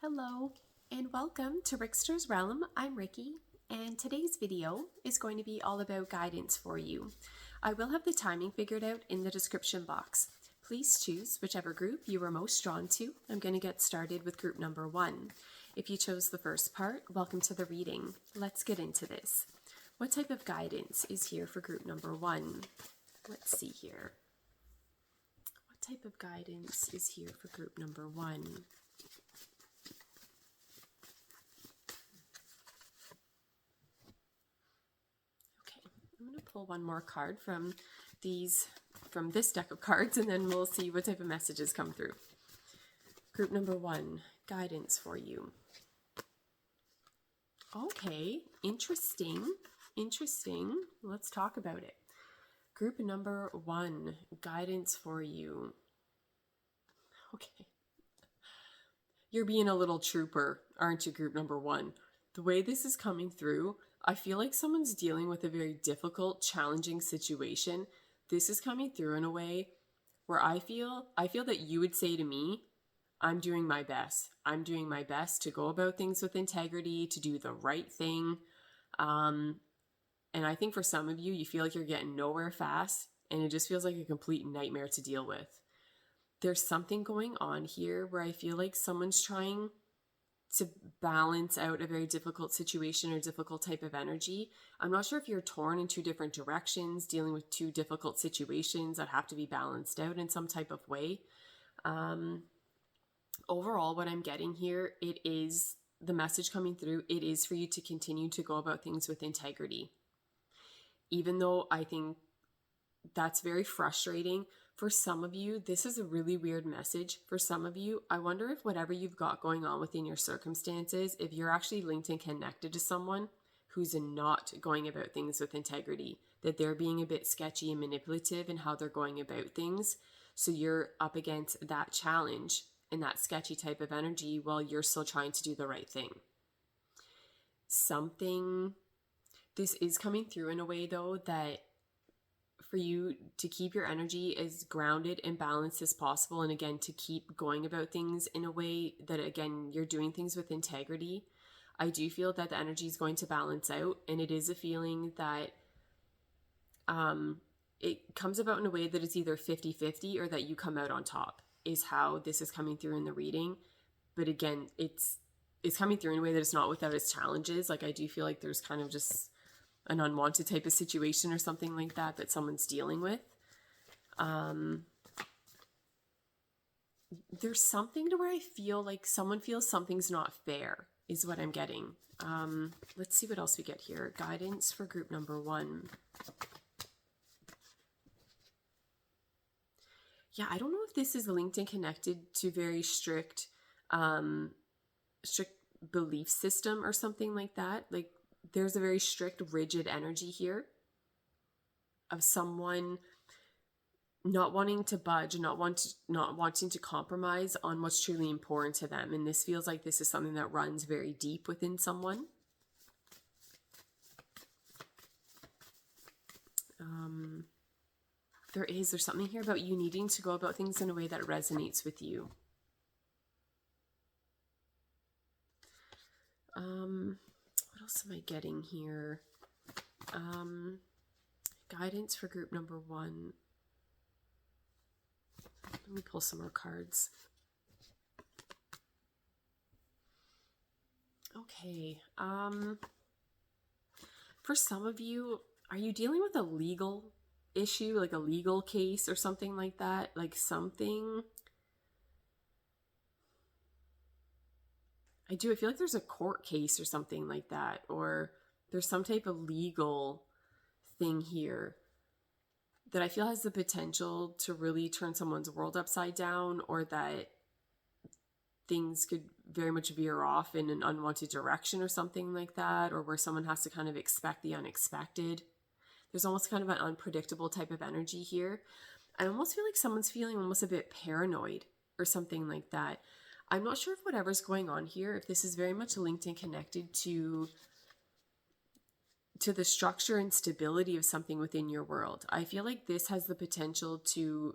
Hello and welcome to Rickster's Realm. I'm Ricky and today's video is going to be all about guidance for you. I will have the timing figured out in the description box. Please choose whichever group you are most drawn to. I'm going to get started with group number 1. If you chose the first part, welcome to the reading. Let's get into this. What type of guidance is here for group number 1? Let's see here. What type of guidance is here for group number 1? I'm going to pull one more card from this deck of cards, and then we'll see what type of messages come through. Group number 1, guidance for you. Okay, interesting. Let's talk about it. Group number 1, guidance for you. Okay. You're being a little trooper, aren't you, group number 1? The way this is coming through, I feel like someone's dealing with a very difficult, challenging situation. This is coming through in a way where I feel that you would say to me, I'm doing my best. I'm doing my best to go about things with integrity, to do the right thing. And I think for some of you, you feel like you're getting nowhere fast, and it just feels like a complete nightmare to deal with. There's something going on here where I feel like someone's trying to balance out a very difficult situation or difficult type of energy. I'm not sure if you're torn in two different directions, dealing with two difficult situations that have to be balanced out in some type of way. Overall, what I'm getting here, it is the message coming through. It is for you to continue to go about things with integrity. Even though I think that's very frustrating. For some of you, this is a really weird message. For some of you, I wonder if whatever you've got going on within your circumstances, if you're actually linked and connected to someone who's not going about things with integrity, that they're being a bit sketchy and manipulative in how they're going about things. So you're up against that challenge and that sketchy type of energy while you're still trying to do the right thing. This is coming through in a way though that for you to keep your energy as grounded and balanced as possible, and again to keep going about things in a way that again you're doing things with integrity. I do feel that the energy is going to balance out, and it is a feeling that it comes about in a way that it's either 50-50 or that you come out on top, is how this is coming through in the reading. But again, it's coming through in a way that it's not without its challenges. Like I do feel like there's kind of just an unwanted type of situation or something like that someone's dealing with. There's something to where I feel like someone feels something's not fair is what I'm getting. Let's see what else we get here. Guidance for group number 1. Yeah, I don't know if this is linked and connected to very strict belief system or something like that. Like there's a very strict, rigid energy here of someone not wanting to budge, not wanting to compromise on what's truly important to them. And this feels like this is something that runs very deep within someone. There's something here about you needing to go about things in a way that resonates with you. What else am I getting here? Guidance for group number 1. Let me pull some more cards. Okay. For some of you, are you dealing with a legal issue, like a legal case or something like that? Like something... I feel like there's a court case or something like that, or there's some type of legal thing here that I feel has the potential to really turn someone's world upside down, or that things could very much veer off in an unwanted direction or something like that, or where someone has to kind of expect the unexpected. There's almost kind of an unpredictable type of energy here. I almost feel like someone's feeling almost a bit paranoid or something like that. I'm not sure if whatever's going on here, if this is very much linked and connected to the structure and stability of something within your world. I feel like this has the potential to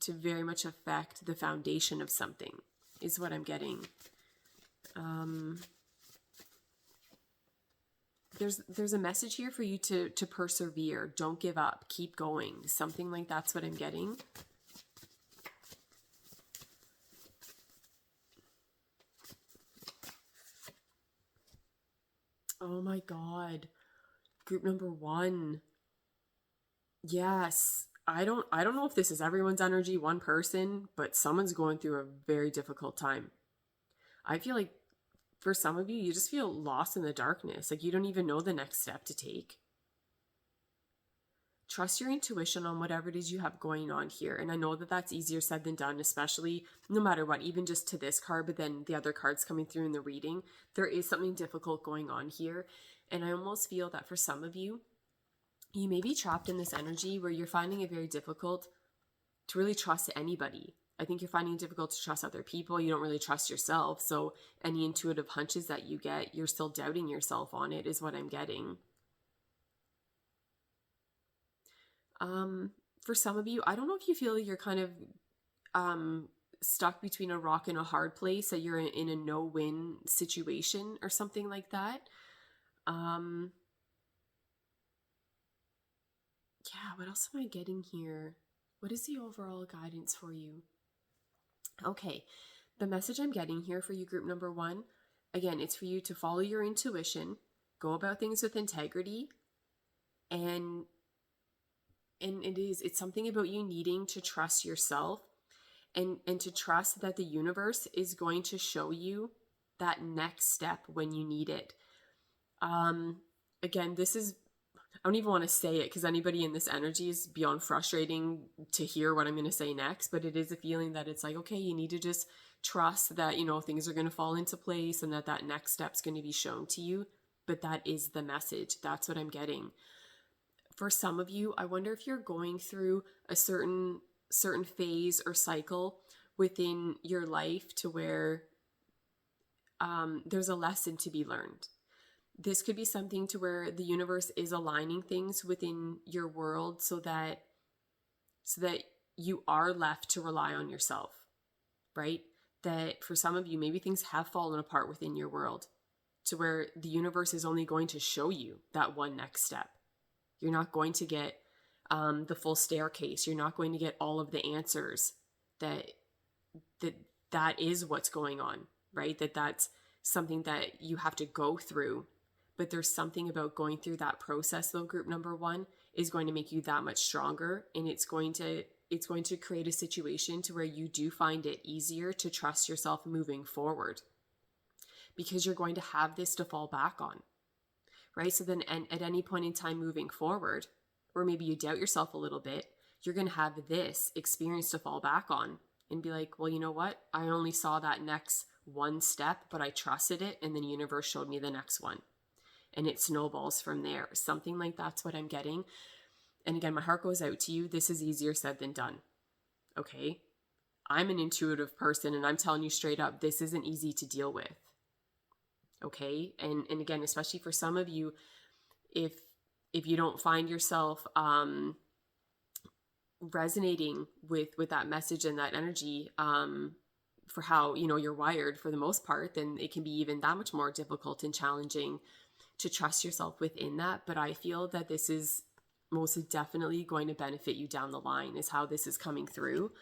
very much affect the foundation of something, is what I'm getting. There's a message here for you to persevere. Don't give up. Keep going. Something like that's what I'm getting. Oh my God. Group number 1. Yes. I don't know if this is everyone's energy, one person, but someone's going through a very difficult time. I feel like for some of you, you just feel lost in the darkness. Like you don't even know the next step to take. Trust your intuition on whatever it is you have going on here. And I know that that's easier said than done, especially no matter what, even just to this card, but then the other cards coming through in the reading, there is something difficult going on here. And I almost feel that for some of you, you may be trapped in this energy where you're finding it very difficult to really trust anybody. I think you're finding it difficult to trust other people. You don't really trust yourself. So any intuitive hunches that you get, you're still doubting yourself on it, is what I'm getting. For some of you, I don't know if you feel you're kind of stuck between a rock and a hard place, that you're in a no-win situation or something like that. Yeah, what else am I getting here? What is the overall guidance for you? Okay, the message I'm getting here for you, group number 1, again, it's for you to follow your intuition, go about things with integrity, and it's something about you needing to trust yourself and to trust that the universe is going to show you that next step when you need it. Again, this is, I don't even want to say it because anybody in this energy is beyond frustrating to hear what I'm going to say next, but it is a feeling that it's like, okay, you need to just trust that, things are going to fall into place and that next step's going to be shown to you. But that is the message. That's what I'm getting. For some of you, I wonder if you're going through a certain phase or cycle within your life to where there's a lesson to be learned. This could be something to where the universe is aligning things within your world so that you are left to rely on yourself, right? That for some of you, maybe things have fallen apart within your world to where the universe is only going to show you that one next step. You're not going to get the full staircase. You're not going to get all of the answers that is what's going on, right? That's something that you have to go through. But there's something about going through that process, though, group number 1, is going to make you that much stronger. And it's going to create a situation to where you do find it easier to trust yourself moving forward, because you're going to have this to fall back on. Right? So then at any point in time moving forward, or maybe you doubt yourself a little bit, you're going to have this experience to fall back on and be like, well, you know what? I only saw that next one step, but I trusted it. And then the universe showed me the next one. And it snowballs from there. Something like that's what I'm getting. And again, my heart goes out to you. This is easier said than done. Okay? I'm an intuitive person, and I'm telling you straight up, this isn't easy to deal with. Okay. And again, especially for some of you, if you don't find yourself resonating with that message and that energy for how you're wired for the most part, then it can be even that much more difficult and challenging to trust yourself within that. But I feel that this is most definitely going to benefit you down the line, is how this is coming through.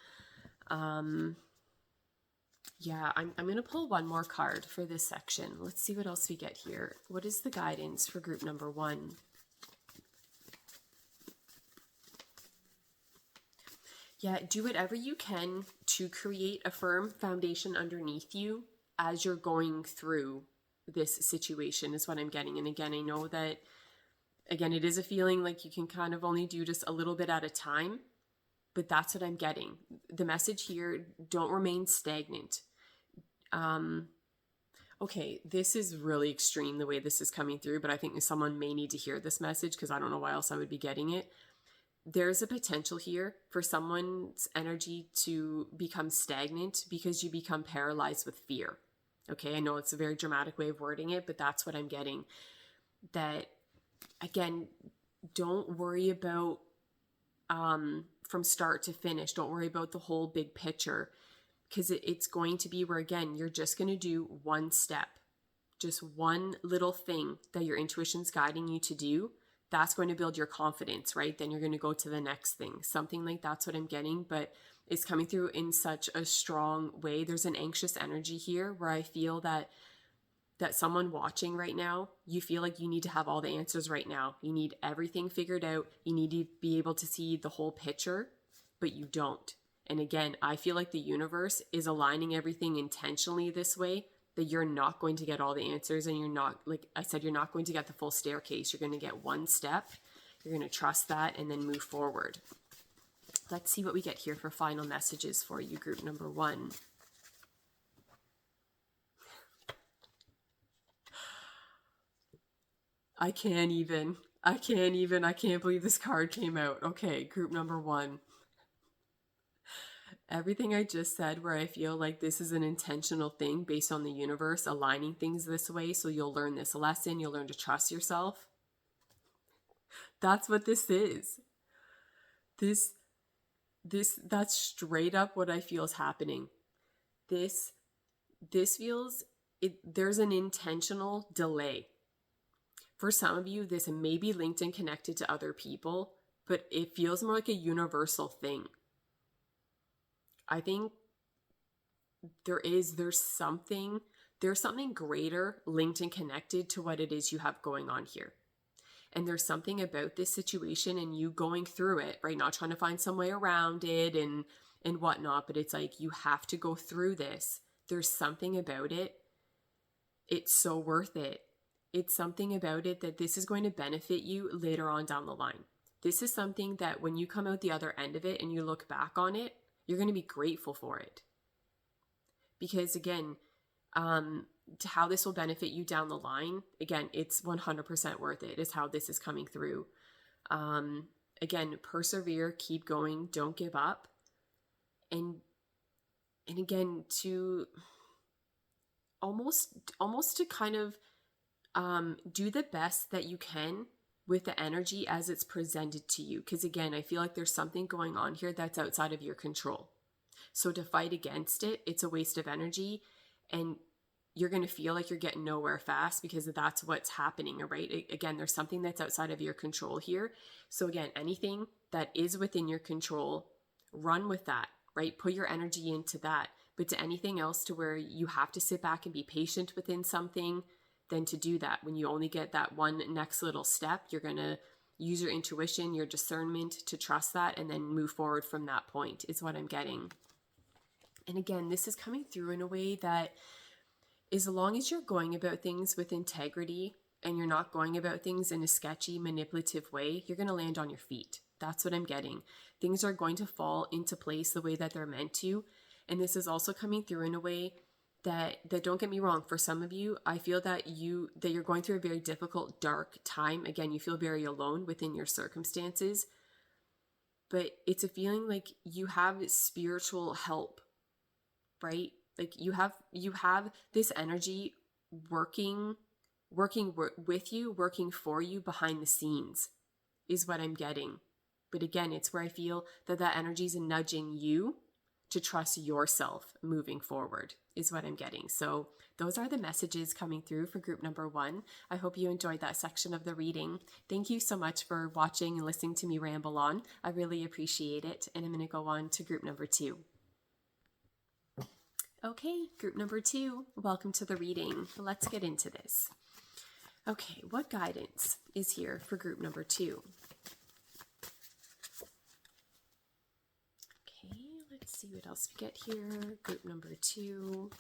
Yeah, I'm going to pull one more card for this section. Let's see what else we get here. What is the guidance for group number 1? Yeah, do whatever you can to create a firm foundation underneath you as you're going through this situation, is what I'm getting. And again, I know that, again, it is a feeling like you can kind of only do just a little bit at a time, but that's what I'm getting. The message here, don't remain stagnant. Okay, this is really extreme the way this is coming through, but I think someone may need to hear this message because I don't know why else I would be getting it. There's a potential here for someone's energy to become stagnant because you become paralyzed with fear. Okay, I know it's a very dramatic way of wording it, but that's what I'm getting. That, again, don't worry about from start to finish. Don't worry about the whole big picture. because it's going to be where, again, you're just going to do one step, just one little thing that your intuition's guiding you to do. That's going to build your confidence, right? Then you're going to go to the next thing. Something like that's what I'm getting, but it's coming through in such a strong way. There's an anxious energy here where I feel that someone watching right now, you feel like you need to have all the answers right now. You need everything figured out. You need to be able to see the whole picture, but you don't. And again, I feel like the universe is aligning everything intentionally this way, that you're not going to get all the answers, and you're not, like I said, you're not going to get the full staircase. You're going to get one step. You're going to trust that and then move forward. Let's see what we get here for final messages for you, group number 1. I can't believe this card came out. Okay, group number 1. Everything I just said, where I feel like this is an intentional thing based on the universe aligning things this way, so you'll learn this lesson, you'll learn to trust yourself. That's what this is. That's straight up what I feel is happening. This feels, there's an intentional delay. For some of you, this may be linked and connected to other people, but it feels more like a universal thing. I think there's something greater linked and connected to what it is you have going on here. And there's something about this situation and you going through it, right? Not trying to find some way around it and whatnot, but it's like you have to go through this. There's something about it. It's so worth it. It's something about it that this is going to benefit you later on down the line. This is something that when you come out the other end of it and you look back on it, you're going to be grateful for it. Because again, to how this will benefit you down the line, again, it's 100% worth it, is how this is coming through. Again, persevere, keep going, don't give up. And again, to almost to kind of do the best that you can with the energy as it's presented to you. Because again, I feel like there's something going on here that's outside of your control. So to fight against it, it's a waste of energy, and you're going to feel like you're getting nowhere fast because that's what's happening, right? Again, there's something that's outside of your control here. So again, anything that is within your control, run with that, right? Put your energy into that. But to anything else to where you have to sit back and be patient within something, then to do that. When you only get that one next little step, you're going to use your intuition, your discernment to trust that and then move forward from that point, is what I'm getting. And again, this is coming through in a way that, as long as you're going about things with integrity and you're not going about things in a sketchy, manipulative way, you're going to land on your feet. That's what I'm getting. Things are going to fall into place the way that they're meant to. And this is also coming through in a way that don't get me wrong, for some of you, I feel that you're going through a very difficult, dark time. Again, you feel very alone within your circumstances. But it's a feeling like you have spiritual help, right? Like you have this energy working with you, working for you behind the scenes, is what I'm getting. But again, it's where I feel that energy is nudging you to trust yourself moving forward, is what I'm getting. So those are the messages coming through for group number 1. I hope you enjoyed that section of the reading. Thank you so much for watching and listening to me ramble on. I really appreciate it. And I'm going to go on to group number 2. Okay, group number 2, welcome to the reading. Let's get into this. Okay, what guidance is here for group number 2? Okay, let's see what else we get here. Group number 2.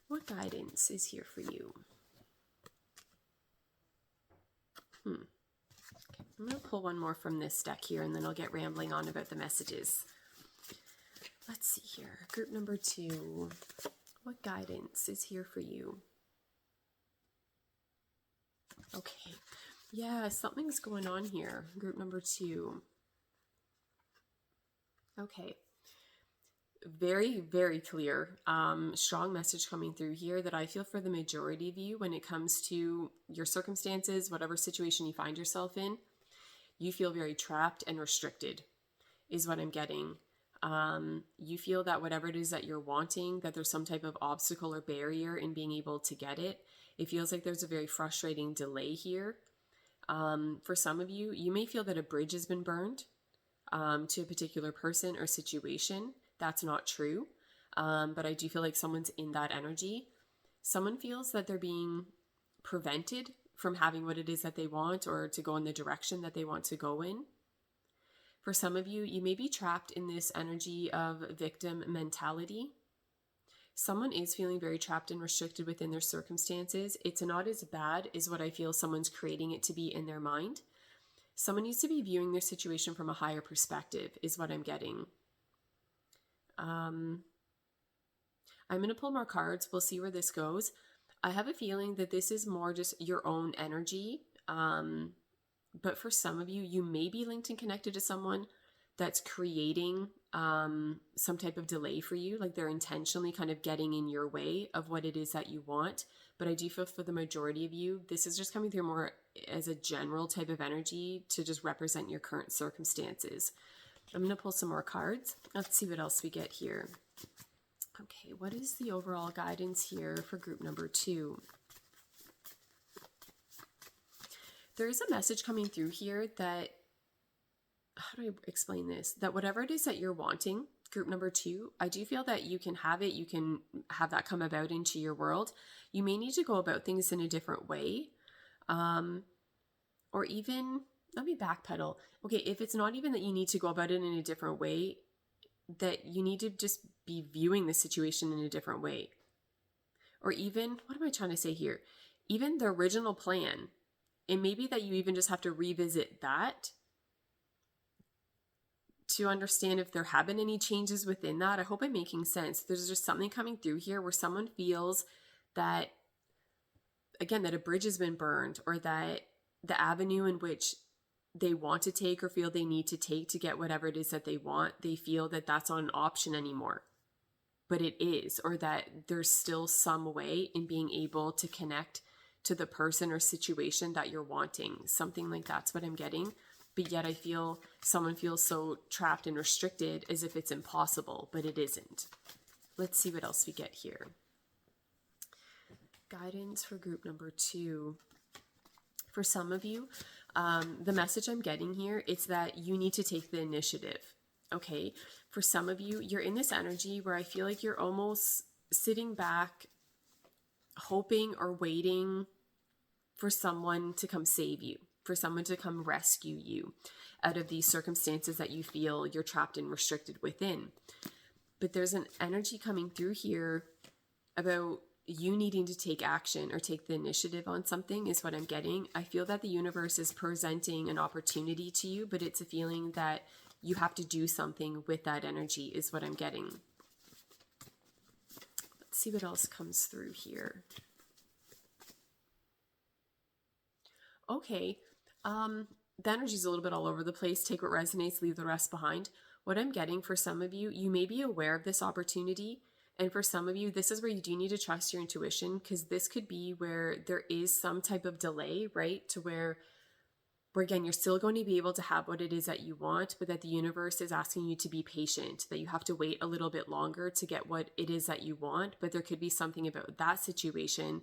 What guidance is here for you? Okay, I'm going to pull one more from this deck here, and then I'll get rambling on about the messages. Let's see here. Group number 2. What guidance is here for you? Okay. Yeah, something's going on here. Group number 2. Okay. Very, very clear. Strong message coming through here that I feel for the majority of you when it comes to your circumstances, whatever situation you find yourself in, you feel very trapped and restricted, is what I'm getting. You feel that whatever it is that you're wanting, that there's some type of obstacle or barrier in being able to get it. It feels like there's a very frustrating delay here. For some of you, you may feel that a bridge has been burned to a particular person or situation. That's not true. But I do feel like someone's in that energy. Someone feels that they're being prevented from having what it is that they want or to go in the direction that they want to go in. For some of you, you may be trapped in this energy of victim mentality. Someone is feeling very trapped and restricted within their circumstances. It's not as bad as what I feel someone's creating it to be in their mind. Someone needs to be viewing their situation from a higher perspective, is what I'm getting. I'm going to pull more cards. We'll see where this goes. I have a feeling that this is more just your own energy. But for some of you, you may be linked and connected to someone that's creating some type of delay for you. Like they're intentionally kind of getting in your way of what it is that you want. But I do feel for the majority of you, this is just coming through more as a general type of energy to just represent your current circumstances. I'm going to pull some more cards. Let's see what else we get here. Okay, what is the overall guidance here for group number 2? There is a message coming through here that, how do I explain this? That whatever it is that you're wanting, group number 2, I do feel that you can have it. You can have that come about into your world. You may need to go about things in a different way. Or even, let me backpedal. Okay, if it's not even that you need to go about it in a different way, that you need to just be viewing the situation in a different way. Or even, what am I trying to say here? Even the original plan. It may be that you even just have to revisit that to understand if there have been any changes within that. I hope I'm making sense. There's just something coming through here where someone feels that, again, that a bridge has been burned, or that the avenue in which they want to take or feel they need to take to get whatever it is that they want, they feel that that's not an option anymore. But it is, or that there's still some way in being able to connect to the person or situation that you're wanting. Something like that's what I'm getting. But yet I feel someone feels so trapped and restricted as if it's impossible, but it isn't. Let's see what else we get here. Guidance for group number 2. For some of you, the message I'm getting here is that you need to take the initiative. Okay. For some of you, you're in this energy where I feel like you're almost sitting back, hoping or waiting for someone to come save you, for someone to come rescue you out of these circumstances that you feel you're trapped and restricted within. But there's an energy coming through here about you needing to take action or take the initiative on something, is what I'm getting. I feel that the universe is presenting an opportunity to you, but it's a feeling that you have to do something with that energy, is what I'm getting. Let's see what else comes through here. Okay, the energy's a little bit all over the place. Take what resonates, leave the rest behind. What I'm getting for some of you, you may be aware of this opportunity. And for some of you, this is where you do need to trust your intuition, because this could be where there is some type of delay, right? To where again, you're still going to be able to have what it is that you want, but that the universe is asking you to be patient, that you have to wait a little bit longer to get what it is that you want. But there could be something about that situation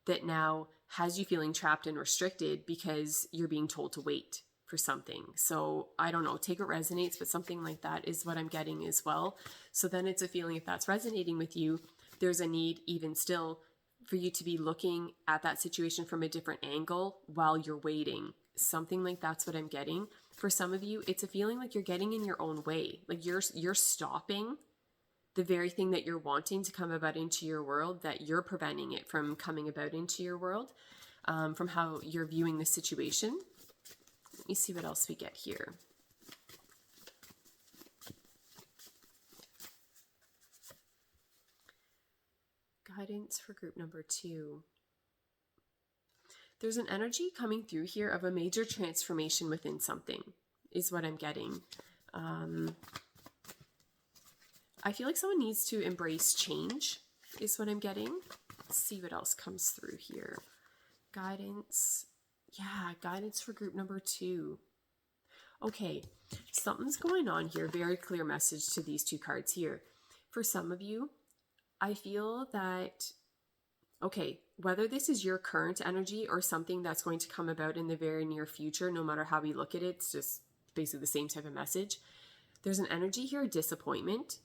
that now has you feeling trapped and restricted because you're being told to wait for something. So I don't know, take what resonates, but something like that is what I'm getting as well. So then it's a feeling, if that's resonating with you, there's a need even still for you to be looking at that situation from a different angle while you're waiting. Something like that's what I'm getting. For some of you, it's a feeling like you're getting in your own way. Like you're stopping the very thing that you're wanting to come about into your world, that you're preventing it from coming about into your world, from how you're viewing the situation. Let me see what else we get here. Guidance for group number 2. There's an energy coming through here of a major transformation within something, is what I'm getting. I feel like someone needs to embrace change, is what I'm getting. Let's see what else comes through here. Guidance. Yeah, guidance for group number 2. Okay, something's going on here. Very clear message to these two cards here. For some of you, I feel that, okay, whether this is your current energy or something that's going to come about in the very near future, no matter how we look at it, it's just basically the same type of message. There's an energy here, disappointment,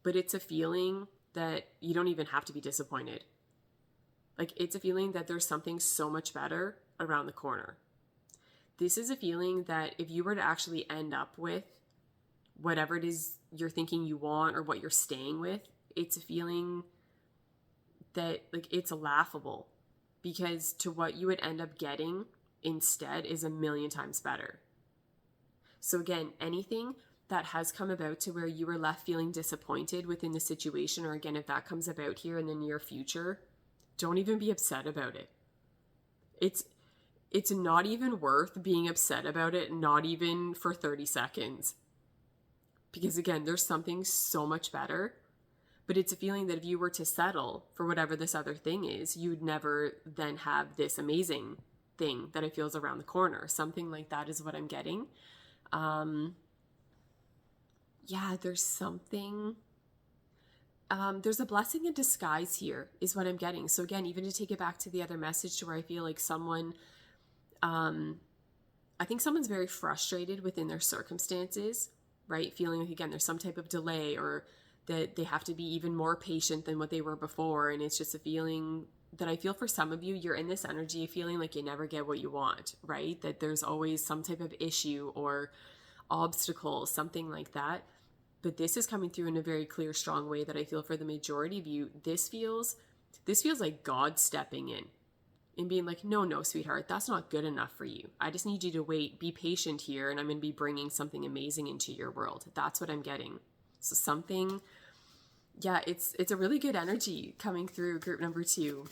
but it's a feeling that you don't even have to be disappointed. Like, it's a feeling that there's something so much better around the corner. This is a feeling that if you were to actually end up with whatever it is you're thinking you want or what you're staying with, it's a feeling that, like, it's laughable, because to what you would end up getting instead is a million times better. So again, anything that has come about to where you were left feeling disappointed within the situation, or again, if that comes about here in the near future, don't even be upset about it. It's not even worth being upset about it, not even for 30 seconds. Because again, there's something so much better, but it's a feeling that if you were to settle for whatever this other thing is, you'd never then have this amazing thing that I feel is around the corner. Something like that is what I'm getting. Yeah, there's something... there's a blessing in disguise here is what I'm getting. So again, even to take it back to the other message, to where I feel like someone... I think someone's very frustrated within their circumstances, right? Feeling like, again, there's some type of delay, or that they have to be even more patient than what they were before. And it's just a feeling that I feel for some of you, you're in this energy feeling like you never get what you want, right? That there's always some type of issue or obstacle, something like that. But this is coming through in a very clear, strong way that I feel for the majority of you. This feels like God stepping in and being like, no, sweetheart, that's not good enough for you. I just need you to wait, be patient here, and I'm going to be bringing something amazing into your world. That's what I'm getting. So something, yeah, it's a really good energy coming through group number 2.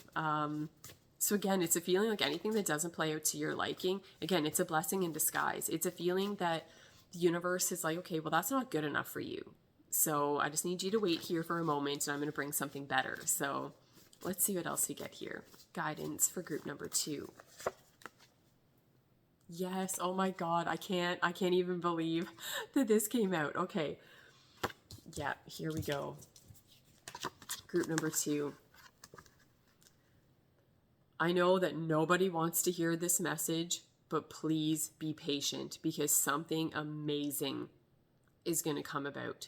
So again, it's a feeling like anything that doesn't play out to your liking, again, it's a blessing in disguise. It's a feeling that the universe is like, okay, well, that's not good enough for you. So I just need you to wait here for a moment, and I'm going to bring something better. So let's see what else we get here. Guidance for group number 2. Yes, oh my God, I can't even believe that this came out. Okay, yeah, here we go. Group number 2. I know that nobody wants to hear this message, but please be patient, because something amazing is going to come about.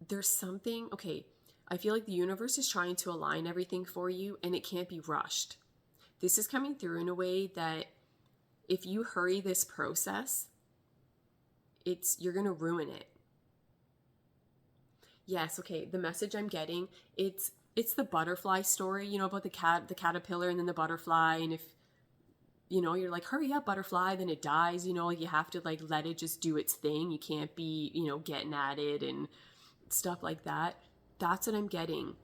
There's something, okay, I feel like the universe is trying to align everything for you, and it can't be rushed. This is coming through in a way that if you hurry this process, you're going to ruin it. Yes, okay, the message I'm getting, it's the butterfly story, you know, about the caterpillar and then the butterfly, and if, you know, you're like, hurry up, butterfly, then it dies, you know, you have to like let it just do its thing. You can't be, you know, getting at it and stuff like that. That's what I'm getting.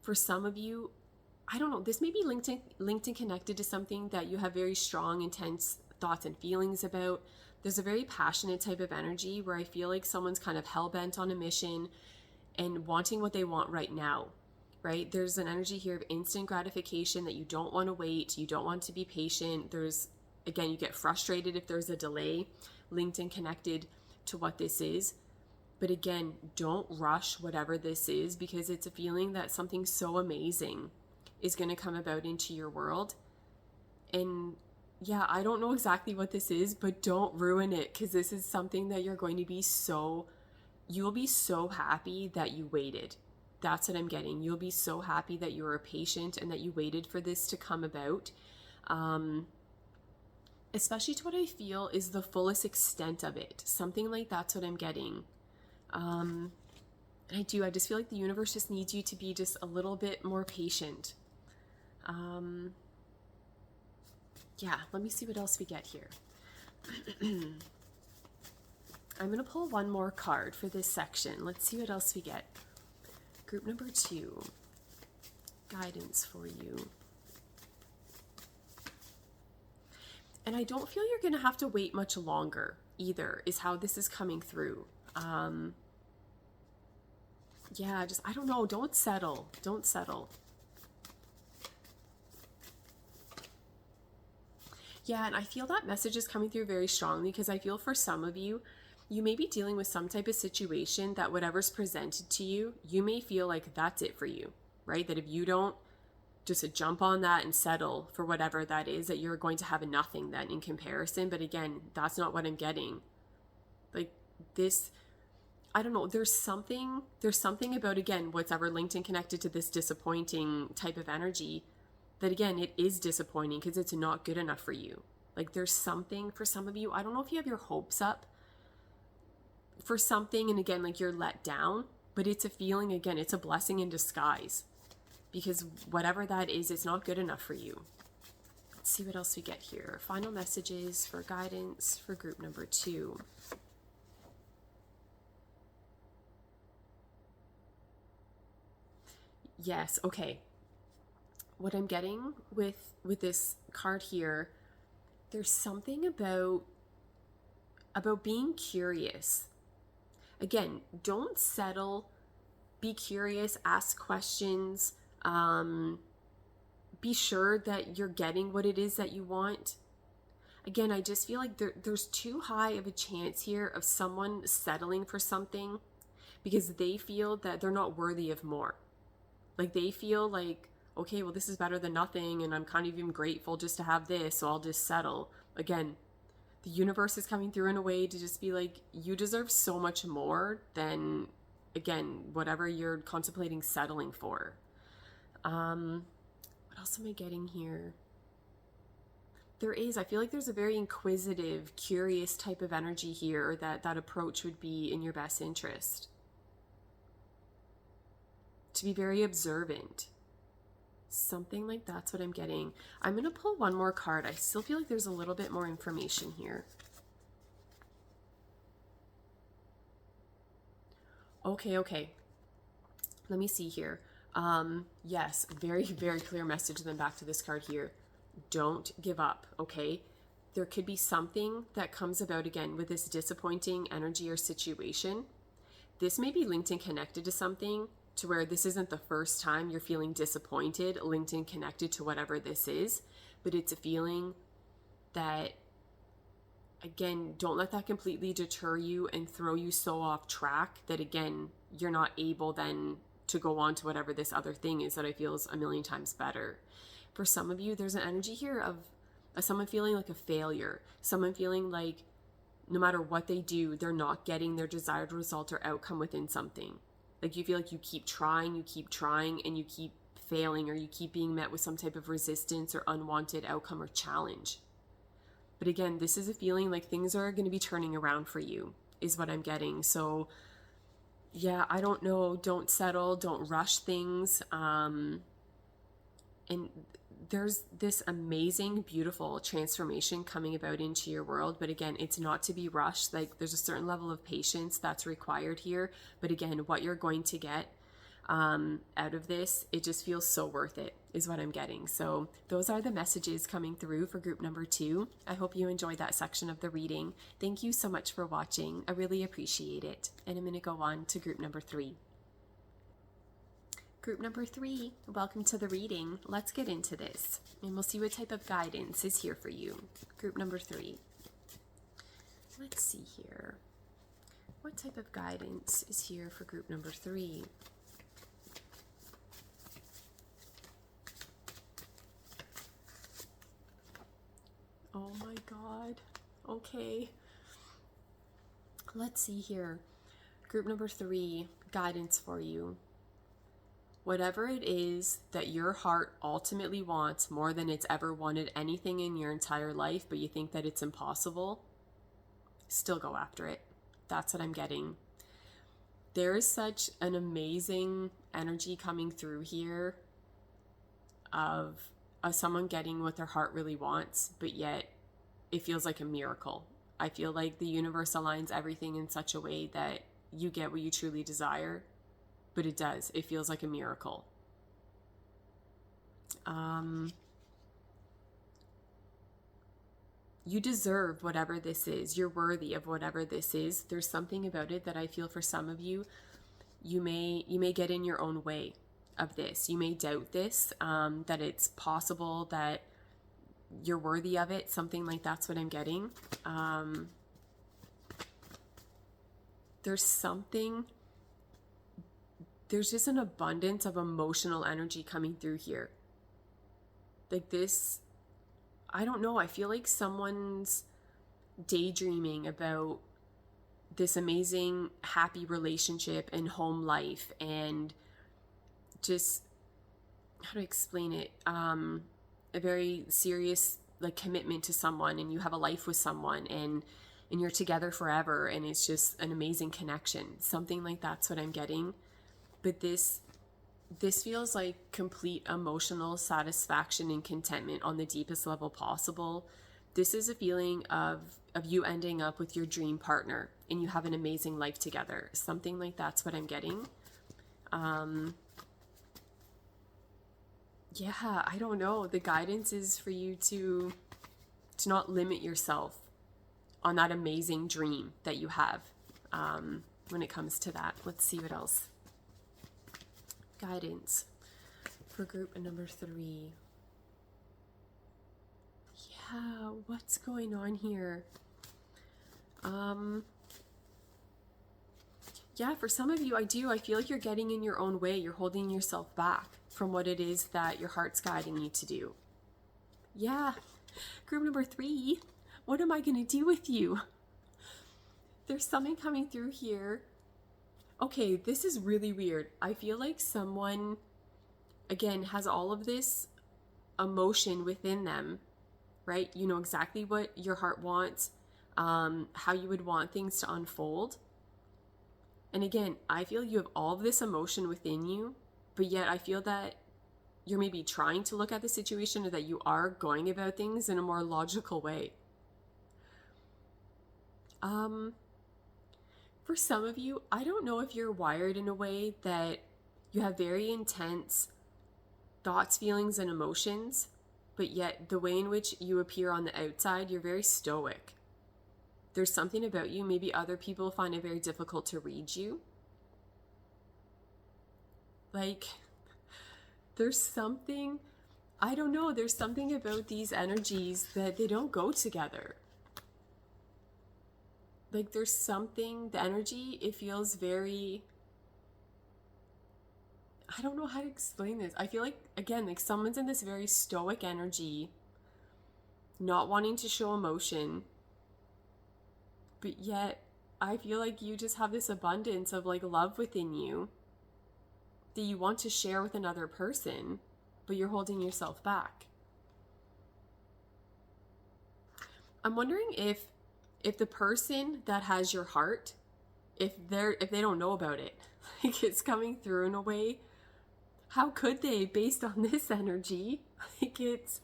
For some of you, I don't know, this may be linked and connected to something that you have very strong, intense thoughts and feelings about. There's a very passionate type of energy where I feel like someone's kind of hell-bent on a mission and wanting what they want right now, right? There's an energy here of instant gratification, that you don't want to wait, you don't want to be patient. There's, again, you get frustrated if there's a delay, linked and connected to what this is. But again, don't rush whatever this is, because it's a feeling that something so amazing is going to come about into your world. And yeah, I don't know exactly what this is, but don't ruin it, because this is something that you're going to be you'll be so happy that you waited. That's what I'm getting. You'll be so happy that you were patient and that you waited for this to come about. Especially to what I feel is the fullest extent of it. Something like that's what I'm getting. And I just feel like the universe just needs you to be just a little bit more patient. Yeah, let me see what else we get here. I'm going to pull one more card for this section. Let's see what else we get. Group number 2, guidance for you. And I don't feel you're going to have to wait much longer either, is how this is coming through. Yeah, I don't know. Don't settle. Don't settle. Yeah, and I feel that message is coming through very strongly because I feel for some of you, you may be dealing with some type of situation that whatever's presented to you, you may feel like that's it for you, right? That if you don't just jump on that and settle for whatever that is, that you're going to have a nothing then in comparison. But again, that's not what I'm getting. Like this, I don't know, there's something about, again, what's ever linked and connected to this disappointing type of energy, that again, it is disappointing because it's not good enough for you. Like there's something for some of you, I don't know if you have your hopes up for something, and again, like you're let down, but it's a feeling, again, it's a blessing in disguise, because whatever that is, it's not good enough for you. Let's see what else we get here. Final messages for guidance for group number 2. Yes, okay. What I'm getting with this card here, there's something about being curious. Again, don't settle. Be curious, ask questions. Be sure that you're getting what it is that you want. Again, I just feel like there's too high of a chance here of someone settling for something because they feel that they're not worthy of more. Like they feel like, okay, well, this is better than nothing, and I'm kind of even grateful just to have this, so I'll just settle. Again, the universe is coming through in a way to just be like, you deserve so much more than, again, whatever you're contemplating settling for. What else am I getting here? I feel like there's a very inquisitive, curious type of energy here, that approach would be in your best interest. To be very observant. Something like that's what I'm getting. I'm going to pull one more card. I still feel like there's a little bit more information here. Okay. Let me see here. Yes, very, very clear message. Then back to this card here. Don't give up, okay? There could be something that comes about, again, with this disappointing energy or situation. This may be linked and connected to something, to where this isn't the first time you're feeling disappointed, linked and connected to whatever this is, but it's a feeling that, again, don't let that completely deter you and throw you so off track that, again, you're not able then to go on to whatever this other thing is that I feel is a million times better. For some of you, there's an energy here of someone feeling like a failure, someone feeling like no matter what they do, they're not getting their desired result or outcome within something. Like you feel like you keep trying, and you keep failing, or you keep being met with some type of resistance or unwanted outcome or challenge. But again, this is a feeling like things are going to be turning around for you, is what I'm getting. So yeah, I don't know. Don't settle. Don't rush things. And there's this amazing, beautiful transformation coming about into your world. But again, it's not to be rushed. Like there's a certain level of patience that's required here. But again, what you're going to get out of this, it just feels so worth it, is what I'm getting. So those are the messages coming through for group number 2. I hope you enjoyed that section of the reading. Thank you so much for watching. I really appreciate it. And I'm going to go on to group number 3. Group number 3, welcome to the reading. Let's get into this, and we'll see what type of guidance is here for you. Group number 3. Let's see here. What type of guidance is here for group number 3? Oh my God. Okay. Let's see here. Group number 3, guidance for you. Whatever it is that your heart ultimately wants more than it's ever wanted anything in your entire life, but you think that it's impossible, still go after it. That's what I'm getting. There is such an amazing energy coming through here of someone getting what their heart really wants, but yet it feels like a miracle. I feel like the universe aligns everything in such a way that you get what you truly desire. But it does. It feels like a miracle. You deserve whatever this is. You're worthy of whatever this is. There's something about it that I feel for some of you, you may get in your own way of this. You may doubt this, that it's possible, that you're worthy of it. Something like that's what I'm getting. There's just an abundance of emotional energy coming through here. Like this, I don't know, I feel like someone's daydreaming about this amazing, happy relationship and home life, and just, how to explain it, a very serious like commitment to someone, and you have a life with someone, and you're together forever, and it's just an amazing connection. Something like that's what I'm getting. But this feels like complete emotional satisfaction and contentment on the deepest level possible. This is a feeling of you ending up with your dream partner and you have an amazing life together. Something like that's what I'm getting. Yeah, I don't know. The guidance is for you to not limit yourself on that amazing dream that you have when it comes to that. Let's see what else. Guidance for group number 3. Yeah, what's going on here? Yeah, for some of you, I feel like you're getting in your own way. You're holding yourself back from what it is that your heart's guiding you to do. Yeah, group number 3, what am I going to do with you? There's something coming through here. Okay, this is really weird. I feel like someone, again, has all of this emotion within them, right? You know exactly what your heart wants, how you would want things to unfold. And again, I feel you have all of this emotion within you, but yet I feel that you're maybe trying to look at the situation, or that you are going about things in a more logical way. For some of you, I don't know if you're wired in a way that you have very intense thoughts, feelings, and emotions, but yet the way in which you appear on the outside, you're very stoic. There's something about you, maybe other people find it very difficult to read you. Like, there's something, I don't know, there's something about these energies that they don't go together. Like, there's something, the energy, it feels very, I don't know how to explain this. I feel like, again, like someone's in this very stoic energy, not wanting to show emotion, but yet I feel like you just have this abundance of like love within you that you want to share with another person, but you're holding yourself back. I'm wondering if the person that has your heart, if they don't know about it, like it's coming through in a way, how could they, based on this energy? Like it's,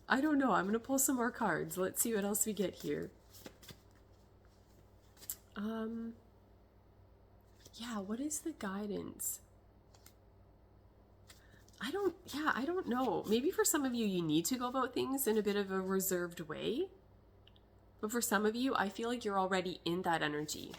I don't know. I'm going to pull some more cards. Let's see what else we get here. Yeah, what is the guidance? I don't know. Maybe for some of you, you need to go about things in a bit of a reserved way. But for some of you, I feel like you're already in that energy.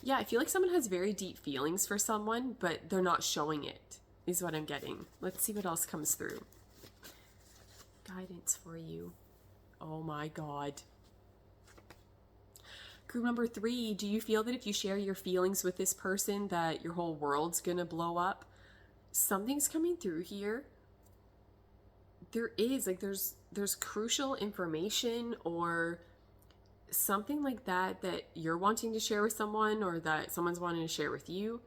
Yeah, I feel like someone has very deep feelings for someone, but they're not showing it, is what I'm getting. Let's see what else comes through. Guidance for you. Oh my God. Group number 3, do you feel that if you share your feelings with this person that your whole world's gonna blow up? Something's coming through here. There is, like, there's crucial information or something like that you're wanting to share with someone, or that someone's wanting to share with you.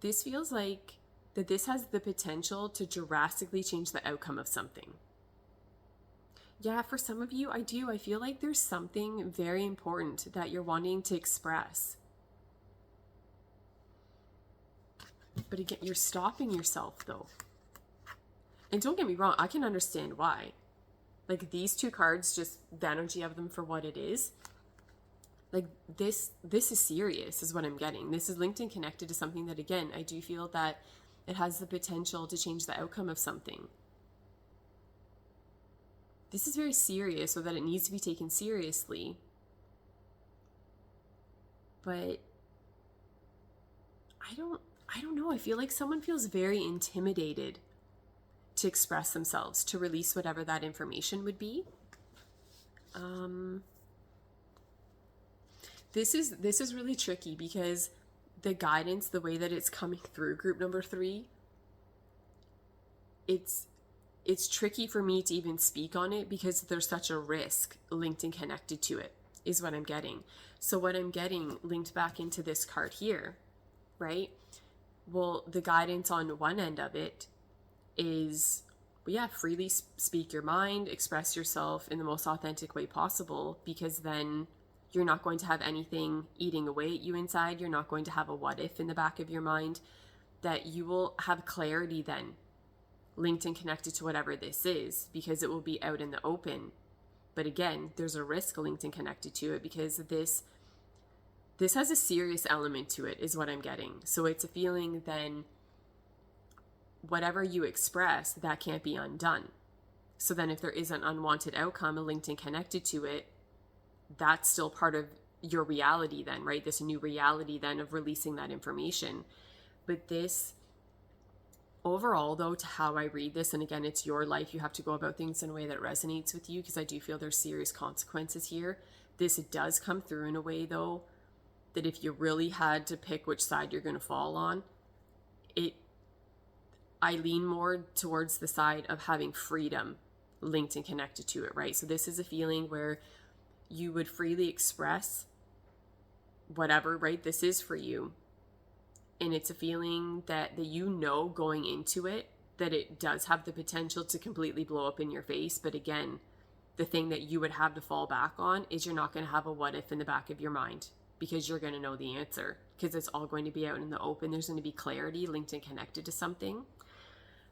This feels like that this has the potential to drastically change the outcome of something. Yeah, for some of you, I feel like there's something very important that you're wanting to express. But again, you're stopping yourself though. And don't get me wrong, I can understand why. Like these 2 cards, just the energy of them for what it is. Like this is serious, is what I'm getting. This is linked and connected to something that, again, I do feel that it has the potential to change the outcome of something. This is very serious, so that it needs to be taken seriously. But I don't know, I feel like someone feels very intimidated to express themselves, to release whatever that information would be. This is really tricky because the guidance, the way that it's coming through group number 3, it's tricky for me to even speak on it because there's such a risk linked and connected to it, is what I'm getting. So what I'm getting linked back into this card here, right? Well, the guidance on one end of it is, yeah, freely speak your mind, express yourself in the most authentic way possible, because then you're not going to have anything eating away at you inside. You're not going to have a what if in the back of your mind, that you will have clarity then linked and connected to whatever this is, because it will be out in the open. But again, there's a risk linked and connected to it because this has a serious element to it, is what I'm getting. So it's a feeling then whatever you express, that can't be undone. So then if there is an unwanted outcome linked and connected to it, that's still part of your reality then, right? This new reality then of releasing that information. But this overall, though, to how I read this, and again, it's your life, you have to go about things in a way that resonates with you, because I do feel there's serious consequences here. This does come through in a way, though, that if you really had to pick which side you're going to fall on, I lean more towards the side of having freedom linked and connected to it, right? So this is a feeling where you would freely express whatever, right, this is for you. And it's a feeling that you know going into it that it does have the potential to completely blow up in your face. But again, the thing that you would have to fall back on is you're not going to have a what if in the back of your mind, because you're going to know the answer, because it's all going to be out in the open. There's going to be clarity linked and connected to something.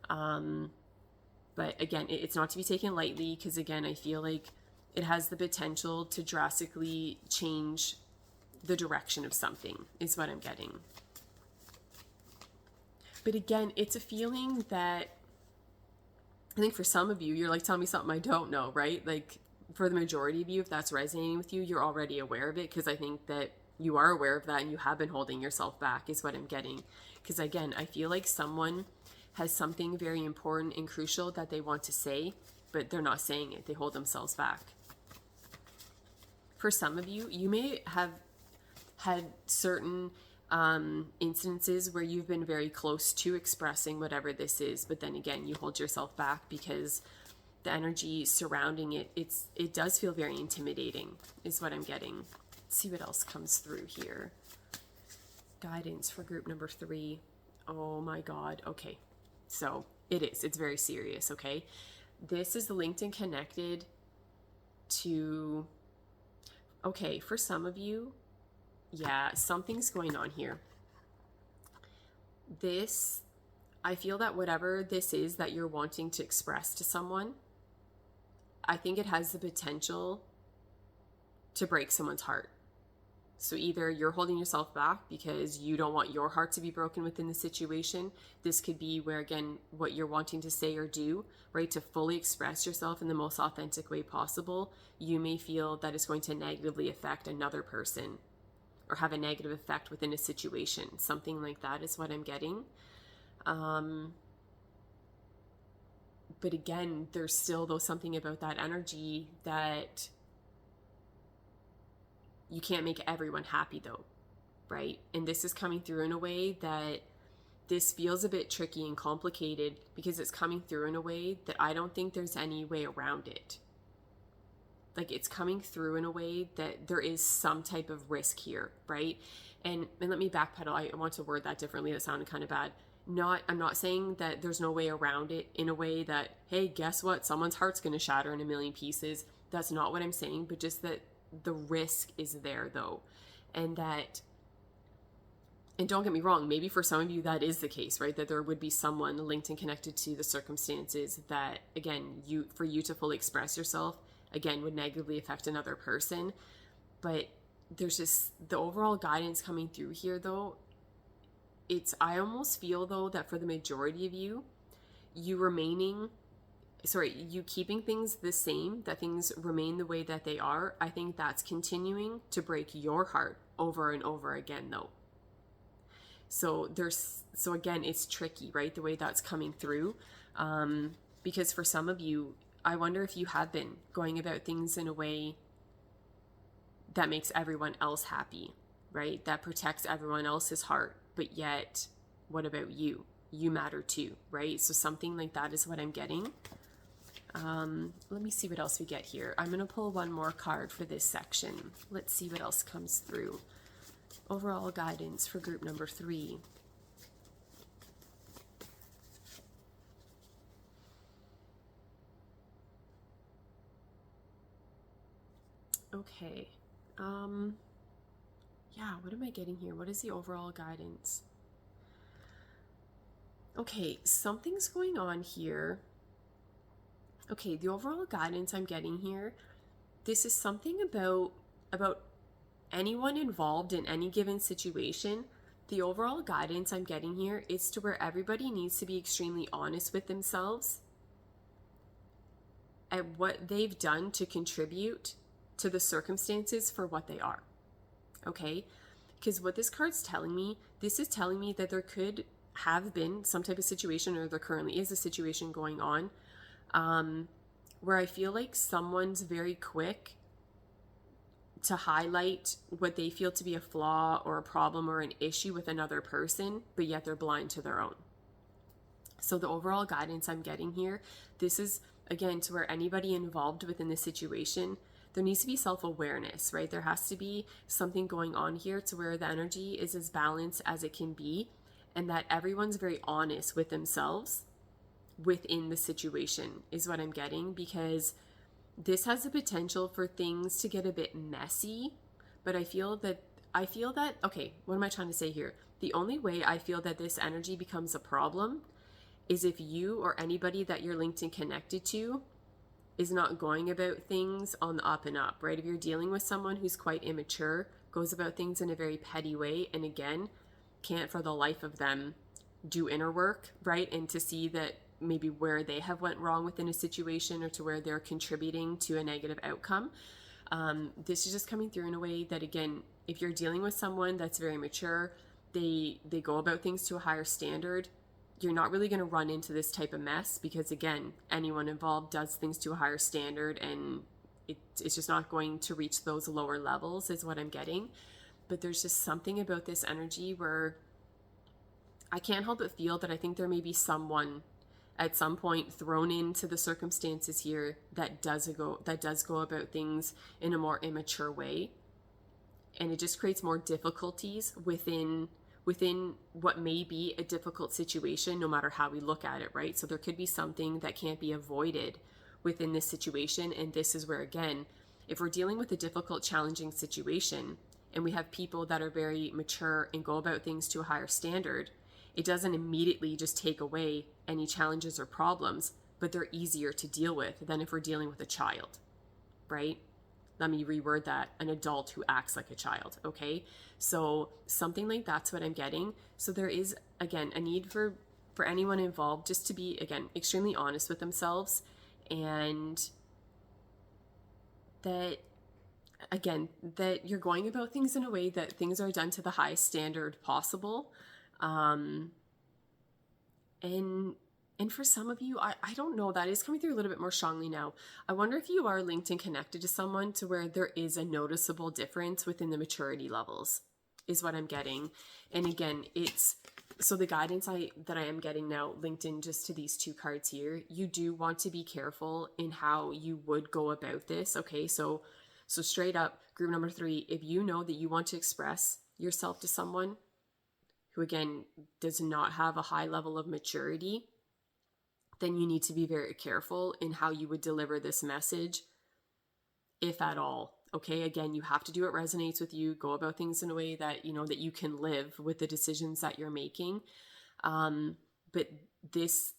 But again, it's not to be taken lightly, because again, I feel like it has the potential to drastically change the direction of something, is what I'm getting. But again, it's a feeling that I think for some of you, you're like, tell me something I don't know, right? Like for the majority of you, if that's resonating with you, you're already aware of it, because I think that you are aware of that and you have been holding yourself back, is what I'm getting. Because again, I feel like someone has something very important and crucial that they want to say, but they're not saying it. They hold themselves back. For some of you, you may have had certain instances where you've been very close to expressing whatever this is, but then again, you hold yourself back because the energy surrounding it, it does feel very intimidating, is what I'm getting. Let's see what else comes through here. Guidance for group number 3. Oh my God. Okay. So it's very serious. Okay. This is linked and connected to, okay, for some of you, yeah, something's going on here. I feel that whatever this is that you're wanting to express to someone, I think it has the potential to break someone's heart. So either you're holding yourself back because you don't want your heart to be broken within the situation. This could be where, again, what you're wanting to say or do, right, to fully express yourself in the most authentic way possible, you may feel that it's going to negatively affect another person or have a negative effect within a situation. Something like that is what I'm getting. But again, there's still, though, something about that energy that you can't make everyone happy, though, right? And this is coming through in a way that this feels a bit tricky and complicated, because it's coming through in a way that I don't think there's any way around it. Like, it's coming through in a way that there is some type of risk here, right? And let me backpedal. I want to word that differently. That sounded kind of bad. I'm not saying that there's no way around it in a way that, hey, guess what? Someone's heart's going to shatter in a million pieces. That's not what I'm saying, but just that the risk is there, though. And don't get me wrong, maybe for some of you that is the case, right? That there would be someone linked and connected to the circumstances that, again, for you to fully express yourself, again, would negatively affect another person. But there's just the overall guidance coming through here, though. I almost feel, though, that for the majority of you, you keeping things the same, that things remain the way that they are, I think that's continuing to break your heart over and over again, though. So again, it's tricky, right? The way that's coming through. Because for some of you, I wonder if you have been going about things in a way that makes everyone else happy, right? That protects everyone else's heart. But yet, what about you? You matter too, right? So something like that is what I'm getting. Let me see what else we get here. I'm going to pull one more card for this section. Let's see what else comes through. Overall guidance for group number 3. Okay. Yeah, what am I getting here? What is the overall guidance? Okay, something's going on here. Okay, the overall guidance I'm getting here, this is something about anyone involved in any given situation. The overall guidance I'm getting here is to where everybody needs to be extremely honest with themselves at what they've done to contribute to the circumstances for what they are. Okay? Because what this card's telling me, this is telling me that there could have been some type of situation, or there currently is a situation going on, where I feel like someone's very quick to highlight what they feel to be a flaw or a problem or an issue with another person, but yet they're blind to their own. So the overall guidance I'm getting here, this is, again, to where anybody involved within the situation, there needs to be self-awareness, right? There has to be something going on here to where the energy is as balanced as it can be, and that everyone's very honest with themselves within the situation is what I'm getting, because this has the potential for things to get a bit messy. But I feel that, okay, what am I trying to say here? The only way I feel that this energy becomes a problem is if you or anybody that you're linked and connected to is not going about things on the up and up, right? If you're dealing with someone who's quite immature, goes about things in a very petty way, and again, can't for the life of them do inner work, right? And to see that maybe where they have went wrong within a situation, or to where they're contributing to a negative outcome. This is just coming through in a way that, again, if you're dealing with someone that's very mature, they go about things to a higher standard, you're not really going to run into this type of mess, because again, anyone involved does things to a higher standard, and it's just not going to reach those lower levels is what I'm getting. But there's just something about this energy where I can't help but feel that I think there may be someone at some point thrown into the circumstances here that does go about things in a more immature way, and it just creates more difficulties within what may be a difficult situation, no matter how we look at it, right? So there could be something that can't be avoided within this situation, and this is where, again, if we're dealing with a difficult, challenging situation, and we have people that are very mature and go about things to a higher standard, it doesn't immediately just take away any challenges or problems, but they're easier to deal with than if we're dealing with a child, right? Let me reword that: an adult who acts like a child, okay? So something like that's what I'm getting. So there is, again, a need for anyone involved just to be, again, extremely honest with themselves, and that, again, that you're going about things in a way that things are done to the highest standard possible. And for some of you, I don't know, that is coming through a little bit more strongly now. I wonder if you are linked and connected to someone to where there is a noticeable difference within the maturity levels is what I'm getting. And again, so the guidance that I am getting now, linked in just to these two cards here, you do want to be careful in how you would go about this, okay? So straight up, group number 3, if you know that you want to express yourself to someone who, again, does not have a high level of maturity, then you need to be very careful in how you would deliver this message, if at all. Okay, again, you have to do what resonates with you. Go about things in a way that you know that you can live with the decisions that you're making. But this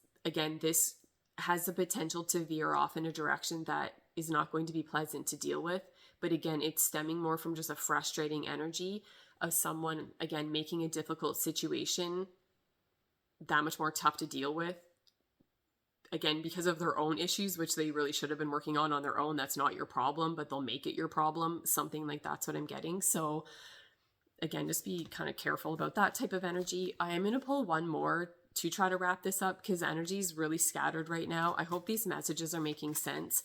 has the potential to veer off in a direction that is not going to be pleasant to deal with. But again, it's stemming more from just a frustrating energy of someone, again, making a difficult situation that much more tough to deal with. Again, because of their own issues, which they really should have been working on their own. That's not your problem, but they'll make it your problem. Something like that's what I'm getting. So again, just be kind of careful about that type of energy. I am going to pull one more to try to wrap this up because energy is really scattered right now. I hope these messages are making sense.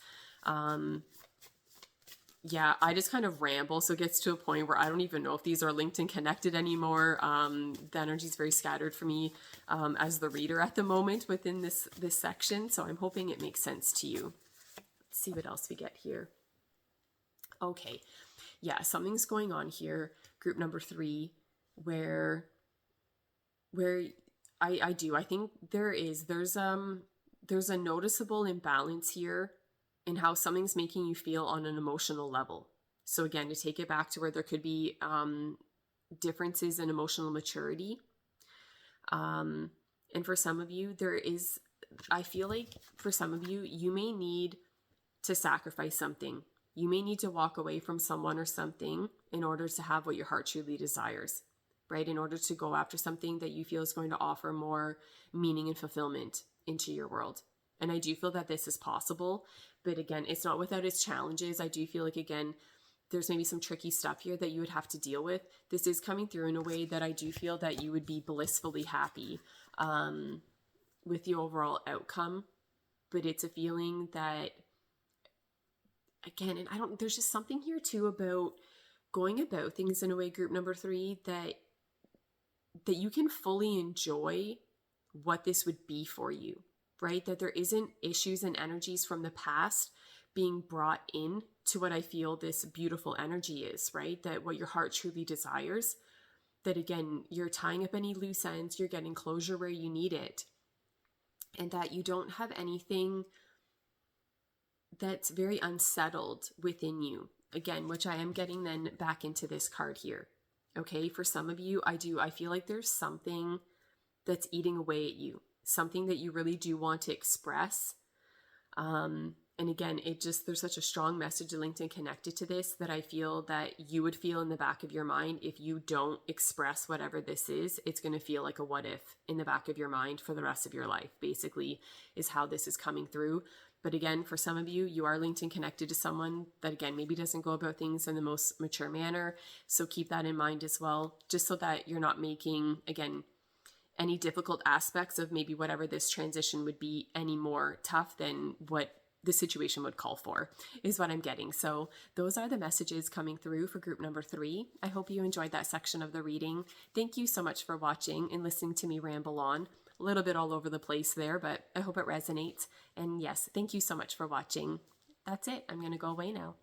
Yeah, I just kind of ramble, so it gets to a point where I don't even know if these are linked and connected anymore. The energy is very scattered for me as the reader at the moment within this section, so I'm hoping it makes sense to you. Let's see what else we get here. Okay, yeah, something's going on here, group number 3, where I think there's a noticeable imbalance here in how something's making you feel on an emotional level. So again, to take it back to where there could be differences in emotional maturity. And for some of you, I feel like for some of you, you may need to sacrifice something. You may need to walk away from someone or something in order to have what your heart truly desires, right? In order to go after something that you feel is going to offer more meaning and fulfillment into your world. And I do feel that this is possible, but again, it's not without its challenges. I do feel like, again, there's maybe some tricky stuff here that you would have to deal with. This is coming through in a way that I do feel that you would be blissfully happy with the overall outcome, but it's a feeling that, again, and there's just something here too about going about things in a way, group number 3, that you can fully enjoy what this would be for you, right? That there isn't issues and energies from the past being brought in to what I feel this beautiful energy is, right? That what your heart truly desires, that again, you're tying up any loose ends, you're getting closure where you need it, and that you don't have anything that's very unsettled within you. Again, which I am getting then back into this card here. Okay, for some of you, I feel like there's something that's eating away at you, something that you really do want to express. And again, there's such a strong message linked and connected to this that I feel that you would feel in the back of your mind if you don't express whatever this is. It's going to feel like a what if in the back of your mind for the rest of your life, basically, is how this is coming through. But again, for some of you, you are linked and connected to someone that, again, maybe doesn't go about things in the most mature manner. So keep that in mind as well, just so that you're not making, again, any difficult aspects of maybe whatever this transition would be any more tough than what the situation would call for, is what I'm getting. So those are the messages coming through for group number 3. I hope you enjoyed that section of the reading. Thank you so much for watching and listening to me ramble on. A little bit all over the place there, but I hope it resonates. And yes, thank you so much for watching. That's it. I'm going to go away now.